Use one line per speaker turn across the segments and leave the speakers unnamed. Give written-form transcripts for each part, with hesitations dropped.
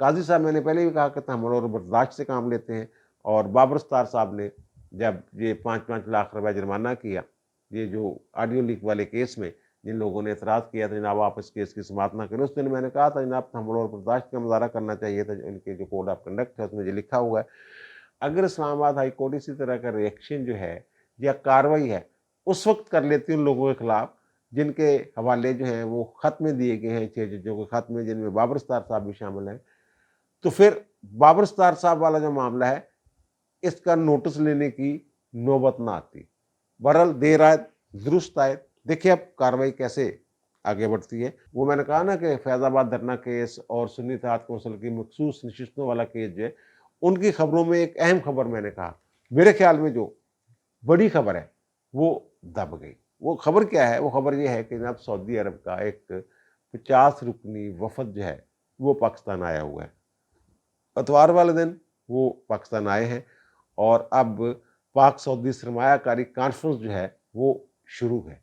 قاضی صاحب میں نے پہلے بھی کہا کہ تحمل اور برداشت سے کام لیتے ہیں، اور بابر ستار صاحب نے جب یہ 5-5 لاکھ روپے جرمانہ کیا یہ جو آڈیو لیک والے کیس میں، جن لوگوں نے اعتراض کیا تھا جناب آپ اس کیس کی سماعت نہ کریں، اس دن میں نے کہا تھا جناب تحمل اور برداشت کا مظاہرہ کرنا چاہیے تھا، ان کے جو کوڈ آف کنڈکٹ ہے اس میں جو لکھا ہوا ہے۔ اگر اسلام آباد ہائی کورٹ اسی طرح کا ریئیکشن جو ہے یا کارروائی ہے اس وقت کر لیتی ان لوگوں کے خلاف جن کے حوالے جو ہیں وہ خط میں دیے گئے ہیں، 6 ججوں کے خط میں، جن میں بابر ستار صاحب بھی شامل ہیں، تو پھر بابر ستار صاحب والا جو معاملہ ہے اس کا نوٹس لینے کی نوبت نہ آتی۔ بہرحال دیر آئے درست آئے، دیکھیں اب کارروائی کیسے آگے بڑھتی ہے۔ وہ میں نے کہا نا کہ فیض آباد دھرنا کیس اور سنی اتحاد کونسل کی مخصوص نشستوں والا کیس جو ہے، ان کی خبروں میں ایک اہم خبر میں نے کہا، میرے خیال میں جو بڑی خبر ہے وہ دب گئی۔ وہ خبر کیا ہے؟ وہ خبر یہ ہے کہ جناب سعودی عرب کا ایک 50 رکنی وفد جو ہے وہ پاکستان آیا ہوا ہے۔ اتوار والے دن وہ پاکستان آئے ہیں، اور اب پاک سعودی سرمایہ کاری کانفرنس جو ہے وہ شروع ہے،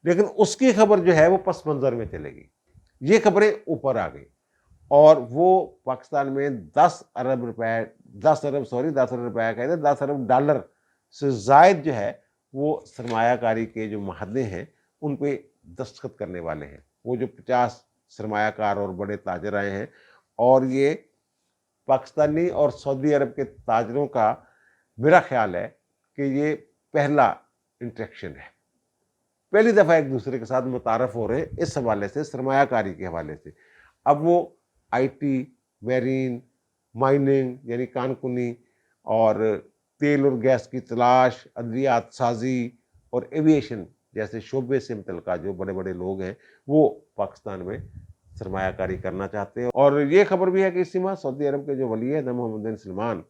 لیکن اس کی خبر جو ہے وہ پس منظر میں چلے گی۔ یہ خبریں اوپر آ گئی، اور وہ پاکستان میں 10 ارب روپے 10 ارب ڈالر سے زائد جو ہے وہ سرمایہ کاری کے جو معاہدے ہیں ان پہ دستخط کرنے والے ہیں۔ وہ جو 50 سرمایہ کار اور بڑے تاجر آئے ہیں، اور یہ پاکستانی اور سعودی عرب کے تاجروں کا میرا خیال ہے کہ یہ پہلا انٹریکشن ہے، پہلی دفعہ ایک دوسرے کے ساتھ متعارف ہو رہے ہیں اس حوالے سے، سرمایہ کاری کے حوالے سے۔ اب وہ آئی ٹی، میرین، مائننگ یعنی کان کنی، اور تیل اور گیس کی تلاش، ادویات سازی اور ایویشن جیسے شعبے سے متعلقہ جو بڑے بڑے لوگ ہیں وہ پاکستان میں سرمایہ کاری کرنا چاہتے ہیں۔ اور یہ خبر بھی ہے کہ اسی ماہ سعودی عرب کے جو ولی عہد محمد بن سلمان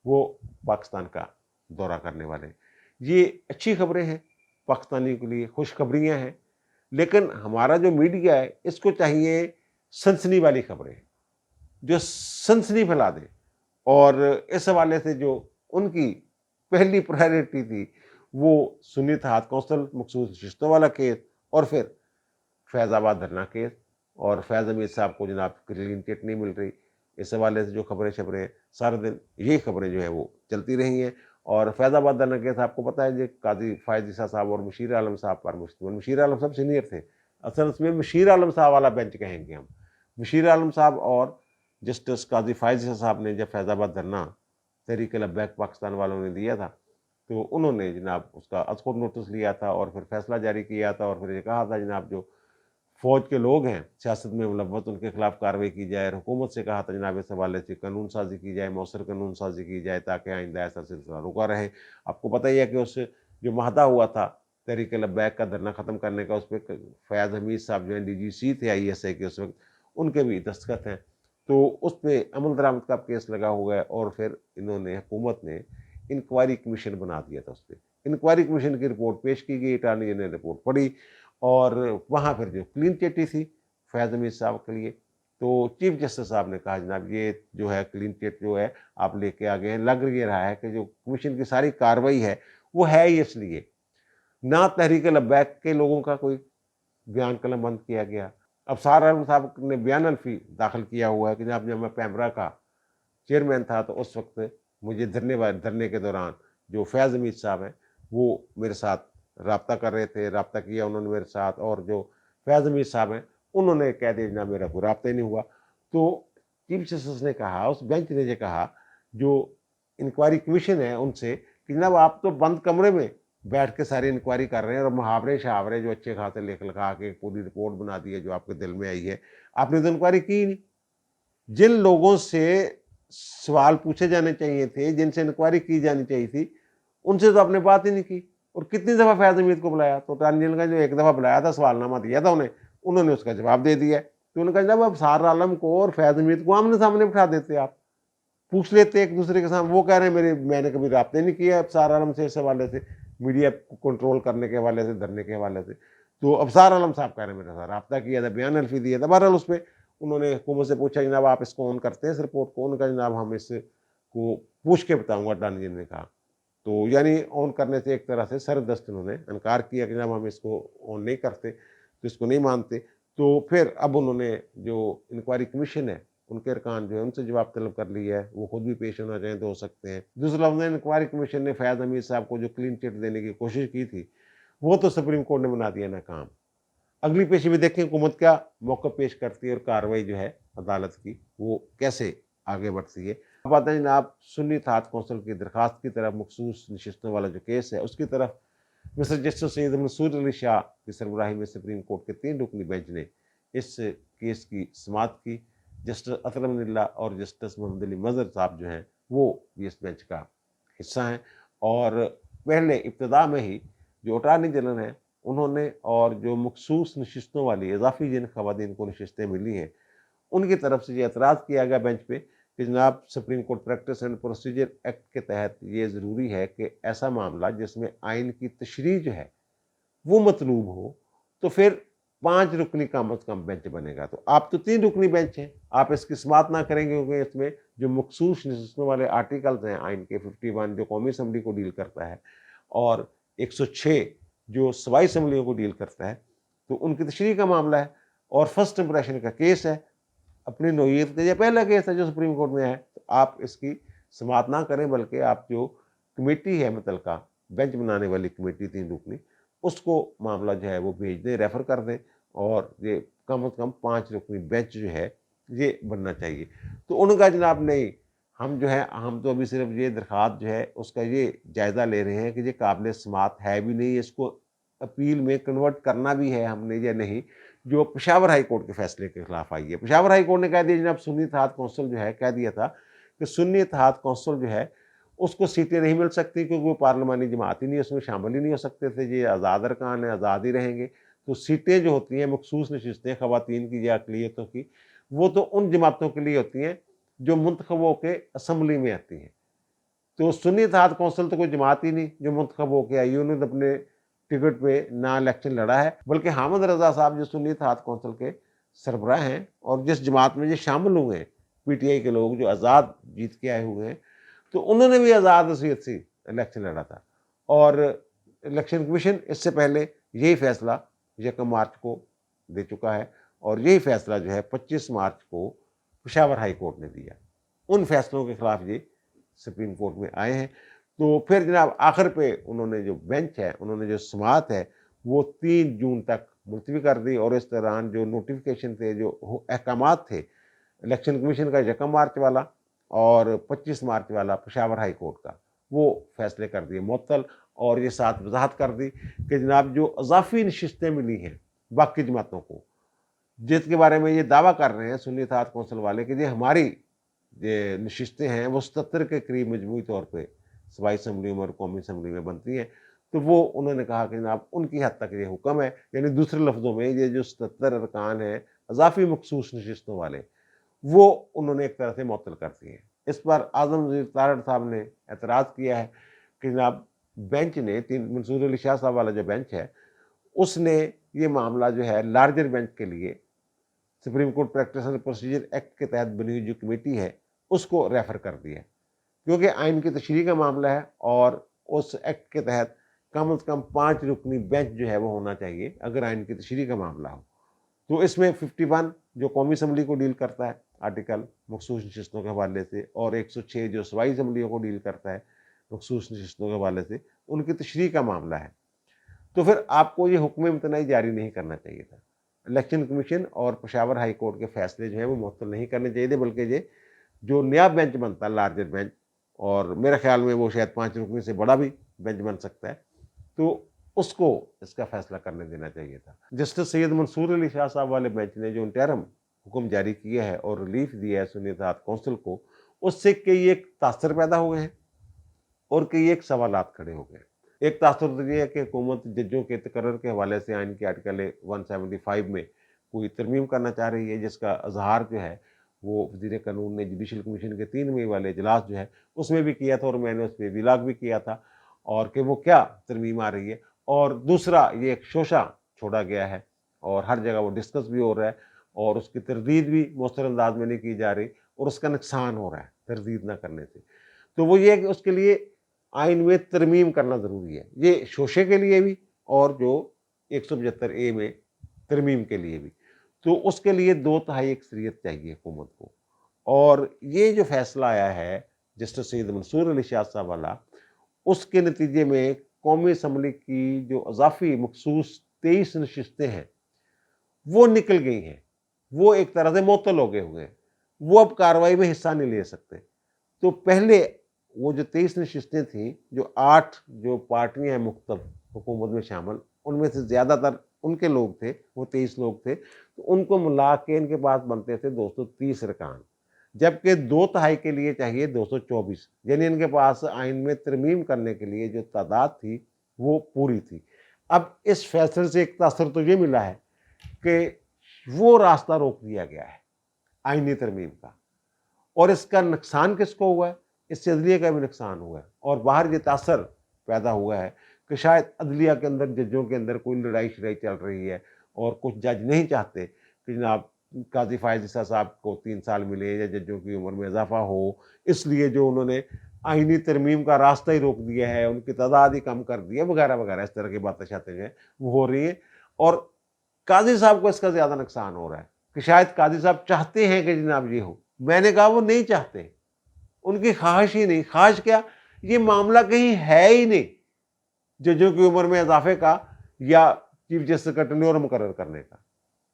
وہ پاکستان کا دورہ کرنے والے ہیں۔ یہ اچھی خبریں ہیں پاکستانی کے لیے، خوشخبریاں ہیں، لیکن ہمارا جو میڈیا ہے اس کو چاہیے سنسنی والی خبریں جو سنسنی پھیلا دے، اور اس حوالے سے جو ان کی پہلی پرائرٹی تھی وہ سنی اتحاد کونسل مخصوص نشستوں والا کیس، اور پھر فیض آباد دھرنا کیس، اور فیض حمید صاحب کو جناب کلین چٹ نہیں مل رہی، اس حوالے سے جو خبریں شبریں سارے دن یہی خبریں جو ہیں وہ چلتی رہی ہیں۔ اور فیض آباد دھرنا کیس آپ کو پتہ ہے، یہ قاضی فائز عیسیٰ صاحب اور مشیر عالم صاحب پر مشتمل۔ مشیر عالم صاحب سینئر تھے، اصل اس میں مشیر عالم صاحب والا بینچ کہیں گے ہم۔ مشیر عالم صاحب اور جسٹس قاضی فائز عیسیٰ صاحب نے جب فیض آباد دھرنا تحریک لبیک پاکستان والوں نے دیا تھا تو انہوں نے جناب اس کا از خود نوٹس لیا تھا، اور پھر فیصلہ جاری کیا تھا، اور پھر یہ کہا تھا جناب جو فوج کے لوگ ہیں سیاست میں ملوث ان کے خلاف کارروائی کی جائے، اور حکومت سے کہا تھا جناب اس حوالے سے قانون سازی کی جائے، مؤثر قانون سازی کی جائے تاکہ آئندہ ایسا سلسلہ رکا رہے۔ آپ کو پتہ ہی ہے کہ اس جو معاہدہ ہوا تھا تحریک لبیک کا دھرنا ختم کرنے کا، اس پہ فیاض حمید صاحب جو ہیں ڈی جی سی تھے آئی ایس اے کے اس وقت، ان کے بھی دستخط ہیں، تو اس پہ عمل درآمد کا کیس لگا ہوا ہے، اور پھر انہوں نے حکومت نے انکوائری کمیشن بنا دیا تھا۔ اس پہ انکوائری کمیشن کی رپورٹ پیش کی گئی، اٹارنی جنرل نے رپورٹ پڑھی، اور وہاں پھر جو کلین چٹ تھی فیض حمید صاحب کے لیے، تو چیف جسٹس صاحب نے کہا جناب یہ جو ہے کلین چٹ جو ہے آپ لے کے آگئے ہیں، لگ یہ رہا ہے کہ جو کمیشن کی ساری کارروائی ہے وہ ہے ہی اس لیے نہ تحریک لبیک کے لوگوں کا کوئی بیان قلم بند کیا گیا۔ ابصار عالم صاحب نے بیان الفی داخل کیا ہوا ہے کہ جناب جب میں پیمرا کا چیئرمین تھا تو اس وقت مجھے دھرنے کے دوران جو فیض حمید صاحب ہیں وہ میرے ساتھ رابطہ کر رہے تھے، رابطہ کیا انہوں نے میرے ساتھ، اور جو فیض حمید صاحب ہیں انہوں نے کہہ دیا جناب میرا کوئی رابطہ ہی نہیں ہوا۔ تو چیف جسٹس نے کہا، اس بینچ نے یہ کہا جو انکوائری کمیشن ہے ان سے کہ جناب آپ تو بند کمرے میں بیٹھ کے ساری انکوائری کر رہے ہیں، اور محاورے شاورے جو اچھے خاصے لکھا کے پوری رپورٹ بنا دی ہے جو آپ کے دل میں آئی ہے، آپ نے تو انکوائری کی ہی نہیں۔ جن لوگوں سے سوال پوچھے جانے چاہیے تھے، جن سے انکوائری کی جانی چاہیے تھی، ان سے تو آپ نے بات ہی نہیں کی۔ اور کتنی دفعہ فیض حمید کو بلایا، تو اٹارنی جنرل کا جو ایک دفعہ بلایا تھا، سوال نامہ دیا تھا انہوں نے اس کا جواب دے دیا۔ تو انہوں نے کہا جناب ابصار عالم کو اور فیض حمید کو آمنے سامنے بٹھا دیتے، آپ پوچھ لیتے ایک دوسرے کے سامنے۔ وہ کہہ رہے ہیں میں نے کبھی رابطے نہیں کیا ابصار عالم سے اس حوالے سے، میڈیا کو کنٹرول کرنے کے حوالے سے، دھرنے کے حوالے سے۔ تو ابصار عالم صاحب کہہ رہے ہیں میرے ساتھ رابطہ کیا تھا، بیان الفی دیا تھا۔ بہرحال اس پہ انہوں نے حکومت سے پوچھا جناب آپ اس کو آن کرتے ہیں اس رپورٹ کو؟ انہوں نے کہا جناب ہم اس کو پوچھ کے بتاؤں گا، اٹارنی جنرل نے کہا۔ تو یعنی آن کرنے سے ایک طرح سے سردست انہوں نے انکار کیا کہ جناب ہم اس کو آن نہیں کرتے، تو اس کو نہیں مانتے۔ تو پھر اب انہوں نے جو انکوائری کمیشن ہے ان کے ارکان جو ہے ان سے جواب طلب کر لیا ہے، وہ خود بھی پیش ہونا چاہیں تو ہو سکتے ہیں۔ دوسرا لفظ انکوائری کمیشن نے فیاض حمید صاحب کو جو کلین چٹ دینے کی کوشش کی تھی وہ تو سپریم کورٹ نے بنا دیا ناکام۔ اگلی پیشی میں دیکھیں حکومت کیا موقع پیش کرتی ہے اور کارروائی جو ہے عدالت کی وہ کیسے آگے بڑھتی ہے۔ اب آتے ہیں جناب سنی اتحاد کونسل کی درخواست کی طرف، مخصوص نشستوں والا جو کیس ہے اس کی طرف۔ مسٹر جسٹس سید منصور علی شاہ کی سربراہی میں سپریم کورٹ کے 3 رکنی بینچ نے اس کیس کی سماعت کی۔ جسٹس اطہر امین اللہ اور جسٹس محمد علی مظہر صاحب جو ہیں وہ بھی اس بینچ کا حصہ ہیں، اور پہلے ابتدا میں ہی جو اٹارنی جنرل ہیں انہوں نے اور جو مخصوص نشستوں والی اضافی جن خواتین کو نشستیں ملی ہیں ان کی طرف سے یہ اعتراض کیا گیا بینچ پہ کہ جناب supreme court practice and procedure act کے تحت یہ ضروری ہے کہ ایسا معاملہ جس میں آئین کی تشریح جو ہے وہ مطلوب ہو تو پھر 5 رکنی کم از کم بینچ بنے گا۔ تو آپ تو 3 رکنی بینچ ہیں، آپ اس کی سماعت نہ کریں گے کیونکہ اس میں جو مخصوص نشستوں والے آرٹیکلز ہیں آئین کے 51 جو قومی اسمبلی کو ڈیل کرتا ہے اور 106 جو صوبائی اسمبلیوں کو ڈیل کرتا ہے، تو ان کی تشریح کا معاملہ ہے اور فرسٹ امپریشن کا کیس ہے، اپنی نوعیت کا یہ پہلا کیس ہے جو سپریم کورٹ میں ہے۔ تو آپ اس کی سماعت نہ کریں بلکہ آپ جو کمیٹی ہے متعلقہ بینچ بنانے والی کمیٹی 3 رکنی اس کو معاملہ جو ہے وہ بھیج دیں، ریفر کر دیں، اور یہ کم از کم 5 رکنی بینچ جو ہے یہ بننا چاہیے۔ تو ان کا جناب نہیں، ہم جو ہے ہم تو ابھی صرف یہ درخواست جو ہے اس کا یہ جائزہ لے رہے ہیں کہ یہ قابل سماعت ہے بھی نہیں، اس کو اپیل میں کنورٹ کرنا بھی ہے ہم نے یا نہیں، جو پشاور ہائی کورٹ کے فیصلے کے خلاف آئی ہے۔ پشاور ہائی کورٹ نے کہہ دیا جناب سنی اتحاد کونسل جو ہے کہہ دیا تھا کہ سنی اتحاد کونسل جو ہے اس کو سیٹیں نہیں مل سکتی کیونکہ وہ پارلیمانی جماعت ہی نہیں، اس میں شامل ہی نہیں ہو سکتے تھے، یہ آزاد ارکان ہیں، آزاد ہی رہیں گے۔ تو سیٹیں جو ہوتی ہیں مخصوص نشستیں خواتین کی یا اقلیتوں کی وہ تو ان جماعتوں کے لیے ہوتی ہیں جو منتخب ہو کے اسمبلی میں آتی ہیں۔ تو سنی اتحاد کونسل تو کوئی جماعت ہی نہیں جو منتخب ہو کے آئی، انہوں نے اپنے ٹکٹ پہ نہ الیکشن لڑا ہے، بلکہ حامد رضا صاحب جو سنی اتحاد کونسل کے سربراہ ہیں اور جس جماعت میں یہ شامل ہوئے ہیں پی ٹی آئی کے لوگ جو آزاد جیت کے آئے ہوئے ہیں، تو انہوں نے بھی آزاد حیثیت سے الیکشن لڑا تھا، اور الیکشن کمیشن اس سے پہلے یہی فیصلہ 1 مارچ کو دے چکا ہے، اور یہی فیصلہ جو ہے 25 مارچ کو پشاور ہائی کورٹ نے دیا۔ ان فیصلوں کے خلاف یہ سپریم کورٹ میں آئے ہیں۔ تو پھر جناب آخر پہ انہوں نے جو بینچ ہے، انہوں نے جو سماعت ہے وہ 3 جون تک ملتوی کر دی، اور اس دوران جو نوٹیفیکیشن تھے، جو احکامات تھے الیکشن کمیشن کا 1 مارچ والا اور 25 مارچ والا پشاور ہائی کورٹ کا، وہ فیصلے کر دیے معطل، اور یہ ساتھ وضاحت کر دی کہ جناب جو اضافی نشستیں ملی ہیں باقی جماعتوں کو، جس کے بارے میں یہ دعویٰ کر رہے ہیں سنی اتحاد کونسل والے کہ یہ ہماری یہ نشستیں ہیں وہ 77 کے قریب مجموعی طور پہ صوبائی اسمبلی میں اور قومی اسمبلی میں بنتی ہیں، تو وہ انہوں نے کہا کہ جناب ان کی حد تک یہ حکم ہے، یعنی دوسرے لفظوں میں یہ جو 77 ارکان ہیں اضافی مخصوص نشستوں والے وہ انہوں نے ایک طرح سے معطل کر دیے ہیں۔ اس پر اعظم وزیر تارڑ صاحب نے اعتراض کیا ہے کہ جناب بینچ نے منصور علی شاہ صاحب والا جو بینچ ہے اس نے یہ معاملہ جو ہے لارجر بینچ کے لیے supreme court practice and procedure act کے تحت بنی ہوئی جو کمیٹی ہے اس کو ریفر کر دیا، کیونکہ آئین کی تشریح کا معاملہ ہے اور اس ایکٹ کے تحت کم از کم 5 رکنی بینچ جو ہے وہ ہونا چاہیے اگر آئین کی تشریح کا معاملہ ہو۔ تو اس میں 51 جو قومی اسمبلی کو ڈیل کرتا ہے آرٹیکل مخصوص نشستوں کے حوالے سے، اور 106 جو صوبائی اسمبلیوں کو ڈیل کرتا ہے مخصوص نشستوں کے حوالے سے، ان کی تشریح کا معاملہ ہے، تو پھر آپ کو یہ حکم امتناعی جاری نہیں کرنا چاہیے تھا۔ الیکشن کمیشن اور پشاور ہائی کورٹ کے فیصلے جو ہیں وہ معطل نہیں کرنے چاہیے تھے، بلکہ یہ جو نیا بینچ بنتا ہے لارجر بینچ، اور میرے خیال میں وہ شاید 5 رکنی سے بڑا بھی بینچ بن سکتا ہے، تو اس کو اس کا فیصلہ کرنے دینا چاہیے تھا۔ جسٹس سید منصور علی شاہ صاحب والے بینچ نے جو انٹرم حکم جاری کیا ہے اور ریلیف دیا ہے سنی اتحاد کونسل کو، اس سے کئی ایک تاثر پیدا ہو گئے ہیں اور کئی ایک سوالات کھڑے ہو گئے۔ ایک تاثر تو یہ ہے کہ حکومت ججوں کے تقرر کے حوالے سے آئین کے آرٹیکل 175 میں کوئی ترمیم کرنا چاہ رہی ہے، جس کا اظہار جو ہے وہ وزیر قانون نے جوڈیشل کمیشن کے 3 مئی والے اجلاس جو ہے اس میں بھی کیا تھا، اور میں نے اس پہ ویلاگ بھی کیا تھا، اور کہ وہ کیا ترمیم آ رہی ہے۔ اور دوسرا یہ ایک شوشہ چھوڑا گیا ہے اور ہر جگہ وہ ڈسکس بھی ہو رہا ہے، اور اس کی تردید بھی مؤثر انداز میں نہیں کی جا رہی، اور اس کا نقصان ہو رہا ہے تردید نہ کرنے سے۔ تو وہ یہ ہے کہ اس کے لیے آئین میں ترمیم کرنا ضروری ہے، یہ شوشے کے لیے بھی اور جو 175A میں ترمیم کے لیے بھی۔ تو اس کے لیے 2/3 اکثریت چاہیے حکومت کو، اور یہ جو فیصلہ آیا ہے جسٹس سید منصور علی شاہ صاحب والا، اس کے نتیجے میں قومی اسمبلی کی جو اضافی مخصوص 23 نشستیں ہیں وہ نکل گئی ہیں، وہ ایک طرح سے معطل ہو گئے ہوئے ہیں، وہ اب کارروائی میں حصہ نہیں لے سکتے۔ تو پہلے وہ جو 23 نشستیں تھیں، جو 8 جو پارٹیاں ہیں مختلف حکومت میں شامل، ان میں سے زیادہ تر ان کے لوگ تھے، وہ 23 لوگ تھے، تو ان کو ملا کے ان کے پاس بنتے تھے 230 ارکان، جبکہ 2/3 کے لیے چاہیے 224، یعنی ان کے پاس آئین میں ترمیم کرنے کے لیے جو تعداد تھی وہ پوری تھی۔ اب اس فیصلے سے ایک تاثر تو یہ ملا ہے کہ وہ راستہ روک دیا گیا ہے آئینی ترمیم کا، اور اس کا نقصان کس کو ہوا ہے؟ اس سے عدلیہ کا بھی نقصان ہوا ہے، اور باہر یہ تاثر پیدا ہوا ہے کہ شاید عدلیہ کے اندر، ججوں کے اندر کوئی لڑائی شڑائی چل رہی ہے، اور کچھ جج نہیں چاہتے کہ جناب قاضی فائز عیسیٰ صاحب کو 3 سال ملے یا ججوں کی عمر میں اضافہ ہو، اس لیے جو انہوں نے آئینی ترمیم کا راستہ ہی روک دیا ہے، ان کی تعداد ہی کم کر دی ہے، وغیرہ وغیرہ، اس طرح کی باتیں شاتیں جو ہیں وہ ہو رہی ہیں، اور قاضی صاحب کو اس کا زیادہ نقصان ہو رہا ہے کہ شاید قاضی صاحب چاہتے ہیں کہ جناب یہ ہو، میں نے کہا وہ نہیں چاہتے، ان کی خواہش ہی نہیں، خواہش کیا، یہ معاملہ کہیں ہے ہی نہیں ججوں کی عمر میں اضافے کا یا چیف جسٹس کا ٹینیور مقرر کرنے کا۔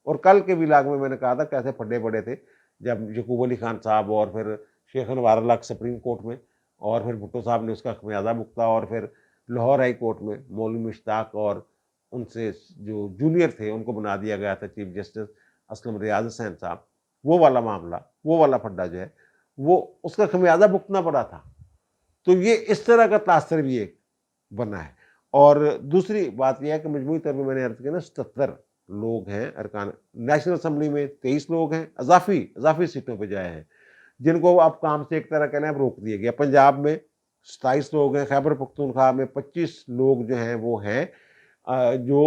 اور کل کے ولاگ میں نے کہا تھا کیسے پھڈے پڑے تھے جب یعقوب علی خان صاحب اور پھر شیخ انوار اللہ سپریم کورٹ میں، اور پھر بھٹو صاحب نے اس کا خمیازہ بھگتا، اور پھر لاہور ہائی کورٹ میں مولوی مشتاق اور ان سے جو جونیئر تھے ان کو بنا دیا گیا تھا چیف جسٹس اسلم ریاض حسین صاحب، وہ والا معاملہ، وہ والا پھڈا جو ہے وہ اس کا خمیازہ بھگتنا پڑا تھا۔ تو یہ اس طرح کا تاثر بھی ایک بنا ہے۔ اور دوسری بات یہ ہے کہ مجموعی طور پر میں نے عرض کیا نا 77 لوگ ہیں ارکان، نیشنل اسمبلی میں 23 لوگ ہیں، اضافی سیٹوں پہ جائے ہیں، جن کو اب کام سے ایک طرح کہنا ہے روک دیا گیا۔ پنجاب میں 27 لوگ ہیں، خیبر پختونخوا میں 25 لوگ جو ہیں وہ ہیں جو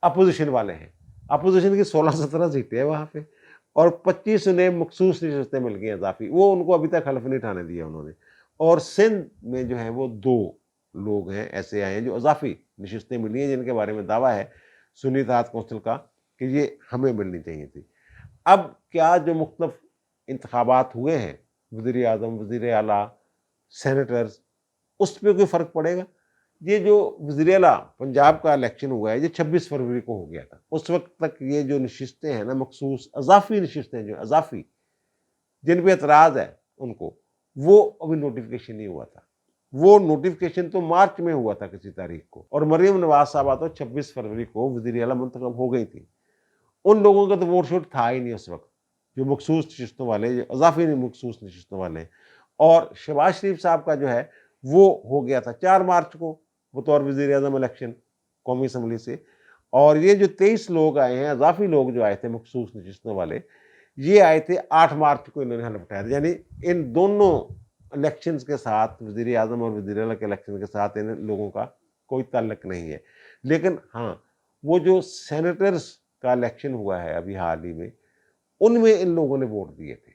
اپوزیشن والے ہیں، اپوزیشن کی 16-17 سیٹیں ہیں وہاں پہ، اور 25 انہیں مخصوص نشستیں مل گئی اضافی، وہ ان کو ابھی تک حلف نہیں اٹھانے دیا انہوں نے۔ اور سندھ میں جو ہیں وہ 2 لوگ ہیں ایسے آئے ہیں جو اضافی نشستیں ملی ہیں، جن کے بارے میں دعویٰ ہے سنی اتحاد کونسل کا کہ یہ ہمیں ملنی چاہیے تھی۔ اب کیا جو مختلف انتخابات ہوئے ہیں، وزیر اعظم، وزیر اعلیٰ، سینیٹرز، اس پہ کوئی فرق پڑے گا؟ یہ جو وزیر اعلیٰ پنجاب کا الیکشن ہوا ہے یہ 26 فروری کو ہو گیا تھا، اس وقت تک یہ جو نشستیں ہیں نا مخصوص اضافی نشستیں، جو اضافی جن پہ اعتراض ہے ان کو، وہ ابھی نوٹیفیکیشن نہیں ہوا تھا، وہ نوٹیفیکیشن تو مارچ میں ہوا تھا کسی تاریخ کو، اور مریم نواز صاحبہ تو 26 فروری کو وزیر اعلیٰ منتخب ہو گئی تھی۔ ان لوگوں کا تو ووٹ شوٹ تھا ہی نہیں اس وقت، جو مخصوص نشستوں والے، جو اضافی مخصوص نشستوں والے۔ اور شہباز شریف صاحب کا جو ہے وہ ہو گیا تھا 4 مارچ کو بطور وزیر اعظم الیکشن قومی اسمبلی سے، اور یہ جو 23 لوگ آئے ہیں اضافی لوگ جو آئے تھے مخصوص نشستوں والے، یہ آئے تھے 8 مارچ کو، انہوں نے حلف اٹھایا تھا۔ یعنی ان دونوں الیکشنز کے ساتھ، وزیر اعظم اور وزیر اعلیٰ کے الیکشن کے ساتھ ان لوگوں کا کوئی تعلق نہیں ہے۔ لیکن ہاں، وہ جو سینیٹرز کا الیکشن ہوا ہے ابھی حال ہی میں، ان میں ان لوگوں نے ووٹ دیے تھے۔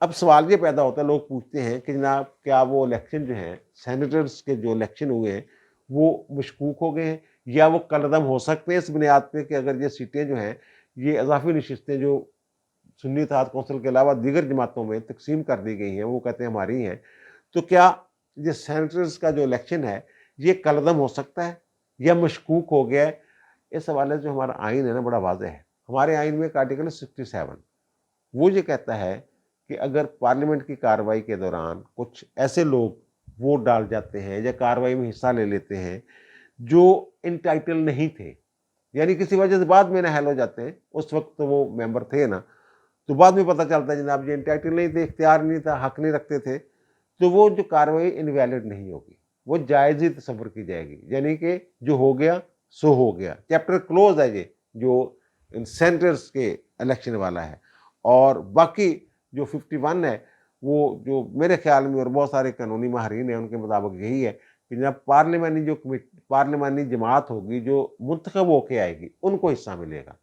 اب سوال یہ پیدا ہوتا ہے، لوگ پوچھتے ہیں کہ جناب کیا وہ الیکشن جو ہیں سینیٹرز کے جو الیکشن ہوئے ہیں وہ مشکوک ہو گئے ہیں، یا وہ کالعدم ہو سکتے ہیں اس بنیاد پہ کہ اگر یہ سیٹیں جو ہیں، یہ اضافی نشستیں جو سنی اتحاد کونسل کے علاوہ دیگر جماعتوں میں تقسیم کر دی گئی ہیں، وہ کہتے ہیں ہماری ہیں، تو کیا یہ سینیٹرز کا جو الیکشن ہے یہ کالعدم ہو سکتا ہے یا مشکوک ہو گیا ہے؟ اس حوالے سے جو ہمارا آئین ہے نا بڑا واضح ہے۔ ہمارے آئین میں ایک آرٹیکل 67، وہ یہ کہتا ہے کہ اگر پارلیمنٹ کی کارروائی کے دوران کچھ ایسے لوگ ووٹ ڈال جاتے ہیں یا کارروائی میں حصہ لے لیتے ہیں جو انٹائٹل نہیں تھے، یعنی کسی وجہ سے بعد میں نااہل ہو جاتے ہیں، اس وقت تو وہ ممبر تھے نا، تو بعد میں پتہ چلتا ہے جناب یہ انٹائٹل نہیں تھے، اختیار نہیں تھا، حق نہیں رکھتے تھے، تو وہ جو کارروائی انویلڈ نہیں ہوگی، وہ جائز ہی تصور کی جائے گی، یعنی کہ جو ہو گیا سو ہو گیا، چیپٹر کلوز ہے یہ جو سینٹرز کے الیکشن والا ہے۔ اور باقی جو 51 ہے وہ جو میرے خیال میں اور بہت سارے قانونی ماہرین ہیں ان کے مطابق یہی ہے کہ جب پارلیمانی جماعت ہوگی جو منتخب ہو کے آئے گی ان کو حصہ ملے گا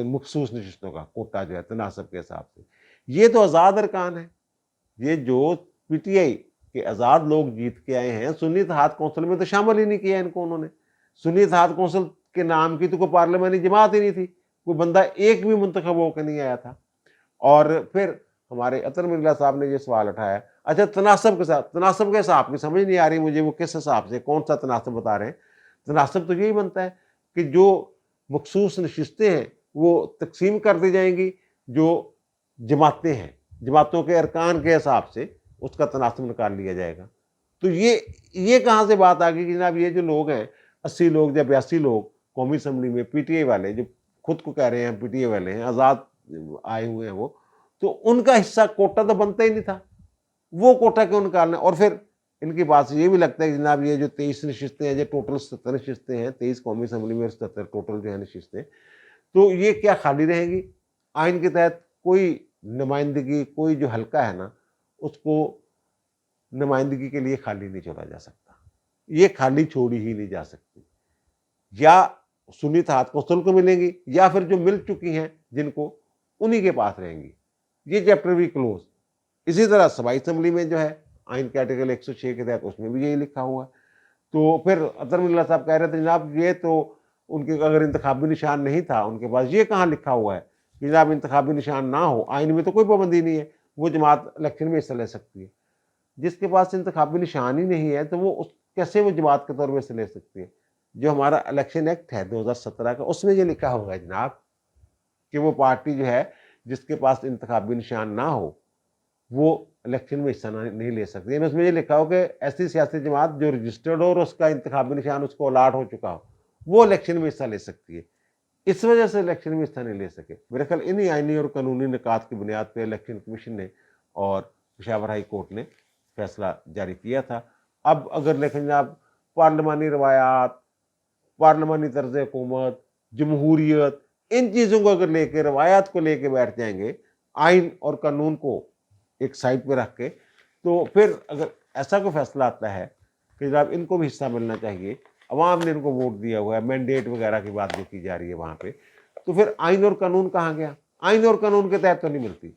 مخصوص نشستوں کا کوٹا جو ہے تناسب کے حساب سے۔ یہ تو آزاد ارکان ہے، یہ جو پی ٹی آئی کے آزاد لوگ جیت کے آئے ہیں، سنی اتحاد کونسل میں تو شامل ہی نہیں کیا ان کو، انہوں نے سنی اتحاد کونسل کے نام کی تو کوئی پارلیمانی جماعت ہی نہیں تھی، کوئی بندہ ایک بھی منتخب ہو کے نہیں آیا تھا۔ اور پھر ہمارے اطہر مرزا صاحب نے یہ سوال اٹھایا، اچھا تناسب کے ساتھ، تناسب کیسا آپ کی سمجھ نہیں آ رہی مجھے، وہ کس حساب سے کون سا تناسب بتا رہے ہیں؟ تناسب تو یہی بنتا ہے کہ جو مخصوص نشستیں ہیں وہ تقسیم کر دی جائیں گی، جو جماعتیں ہیں جماعتوں کے ارکان کے حساب سے اس کا تناسب نکال لیا جائے گا۔ تو یہ کہاں سے بات آ گئی کہ جناب یہ جو لوگ ہیں 80 لوگ یا 82 لوگ قومی اسمبلی میں پی ٹی اے والے جو خود کو کہہ رہے ہیں پی ٹی اے والے ہیں، آزاد آئے ہوئے ہیں وہ، تو ان کا حصہ کوٹا تو بنتا ہی نہیں تھا، وہ کوٹا کیوں نکالنا؟ اور پھر ان کی بات سے یہ بھی لگتا ہے کہ جناب یہ جو 23 نشستیں ہیں، جو ٹوٹل 70 نشستیں ہیں 23 قومی اسمبلی میں 77 ٹوٹل جو ہے نشستیں، تو یہ کیا خالی رہیں گی؟ آئین کے تحت کوئی نمائندگی، کوئی جو حلقہ ہے نا اس کو نمائندگی کے لیے خالی نہیں چھوڑا جا سکتا، یہ خالی چھوڑی ہی نہیں جا سکتی، یا سنی اتحاد کونسل کو ملیں گی یا پھر جو مل چکی ہیں جن کو انہی کے پاس رہیں گی، یہ چیپٹر بھی کلوز۔ اسی طرح صوبائی اسمبلی میں جو ہے آئین کے آرٹیکل 106 کے تحت اس میں بھی یہی لکھا ہوا ہے۔ تو پھر اطہر مرزا صاحب کہہ رہے تھے جناب یہ تو ان کے اگر انتخابی نشان نہیں تھا ان کے پاس، یہ کہاں لکھا ہوا ہے کہ جناب انتخابی نشان نہ ہو، آئین میں تو کوئی پابندی نہیں ہے، وہ جماعت الیکشن میں حصہ لے سکتی ہے۔ جس کے پاس انتخابی نشان ہی نہیں ہے تو وہ کیسے وہ جماعت کے طور پہ حصہ لے سکتی ہے؟ جو ہمارا الیکشن ایکٹ ہے 2017 کا، اس میں یہ لکھا ہوا ہے جناب کہ وہ پارٹی جو ہے جس کے پاس انتخابی نشان نہ ہو وہ الیکشن میں حصہ نہیں لے سکتی، یعنی اس میں یہ لکھا ہو کہ ایسی سیاسی جماعت جو رجسٹرڈ ہو اور اس کا انتخابی نشان اس کو الاٹ ہو چکا ہو وہ الیکشن میں حصہ لے سکتی ہے۔ اس وجہ سے الیکشن میں حصہ نہیں لے سکے۔ میرے خیال انہی آئینی اور قانونی نکات کی بنیاد پہ الیکشن کمیشن نے اور پشاور ہائی کورٹ نے فیصلہ جاری کیا تھا۔ اب اگر لیکن جناب پارلیمانی روایات، پارلیمانی طرز حکومت، جمہوریت، ان چیزوں کو اگر لے کے، روایات کو لے کے بیٹھ جائیں گے آئین اور قانون کو ایک سائڈ پہ رکھ کے، تو پھر اگر ایسا کوئی فیصلہ آتا ہے کہ جناب ان کو بھی حصہ ملنا چاہیے، عوام نے ان کو ووٹ دیا ہوا ہے، مینڈیٹ وغیرہ کی بات جو کی جا رہی ہے وہاں پہ، تو پھر آئین اور قانون کہاں گیا؟ آئین اور قانون کے تحت تو نہیں ملتی۔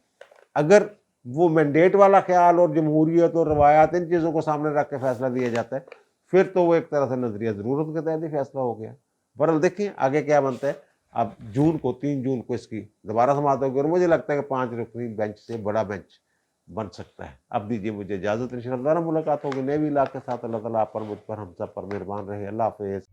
اگر وہ مینڈیٹ والا خیال اور جمہوریت اور روایات ان چیزوں کو سامنے رکھ کے فیصلہ دیا جاتا ہے پھر تو وہ ایک طرح سے نظریہ ضرورت کے تحت ہی فیصلہ ہو گیا۔ بہرحال دیکھیں آگے کیا بنتا ہے۔ اب 3 جون کو اس کی دوبارہ سماعت ہوگی اور مجھے لگتا ہے کہ 5 رکنی بینچ سے بڑا بینچ بن سکتا ہے۔ اب دیجیے مجھے اجازت، انشاءاللہ دوبارہ ملاقات ہوگی نئے بھی علاقے کے ساتھ۔ اللہ تعالیٰ آپ پر، مجھ پر، ہم سب پر مہربان رہے۔ اللہ حافظ۔